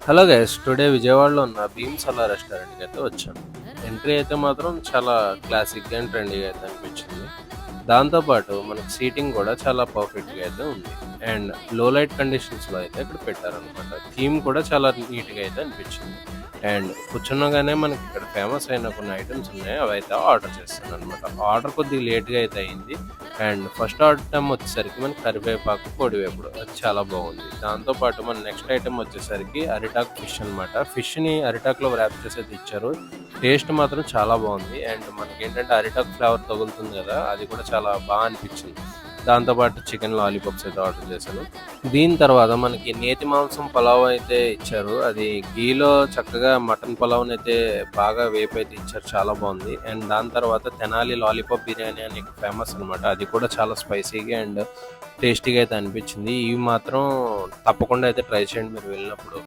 Hello guys, today విజయవాడలో ఉన్న భీమ్స్ అలా రెస్టారెంట్కి అయితే వచ్చాను. ఎంట్రీ అయితే మాత్రం చాలా క్లాసిక్గా అండ్ ట్రెండీగా అయితే అనిపించింది. దాంతోపాటు మనకి సీటింగ్ కూడా చాలా పర్ఫెక్ట్గా అయితే ఉంది. అండ్ లో లైట్ కండిషన్స్లో అయితే ఇక్కడ పెట్టారనమాట. థీమ్ కూడా చాలా నీట్గా అయితే అనిపించింది. అండ్ కూర్చున్నగానే మనకి ఇక్కడ ఫేమస్ అయిన కొన్ని ఐటమ్స్ ఉన్నాయి, అవి అయితే ఆర్డర్ చేస్తాను అనమాట. ఆర్డర్ కొద్దిగా లేట్గా అయితే అయింది. అండ్ ఫస్ట్ ఐటమ్ వచ్చేసరికి మనకి కరివేపాకు పొడివేపుడు, అది చాలా బాగుంది. దాంతోపాటు మన నెక్స్ట్ ఐటమ్ వచ్చేసరికి అరిటాక్ ఫిష్ అనమాట. ఫిష్ని అరిటాక్లో ర్యాప్ చేసి అయితే ఇచ్చారు. టేస్ట్ మాత్రం చాలా బాగుంది. అండ్ మనకి ఏంటంటే అరిటాక్ ఫ్లేవర్ తగులుతుంది కదా, అది కూడా చాలా బాగా అనిపించింది. దాంతోపాటు చికెన్ లాలీపాప్స్ అయితే ఆర్డర్ చేశాను. దీని తర్వాత మనకి నేతి మాంసం పలావ్ అయితే ఇచ్చారు. అది గీలో చక్కగా మటన్ పలావ్ని అయితే బాగా వేపు అయితే ఇచ్చారు, చాలా బాగుంది. అండ్ దాని తర్వాత తెనాలి లాలీపాప్ బిర్యానీ అని ఫేమస్ అనమాట. అది కూడా చాలా స్పైసీగా అండ్ టేస్టీగా అయితే అనిపించింది. ఇవి మాత్రం తప్పకుండా అయితే ట్రై చేయండి మీరు వెళ్ళినప్పుడు.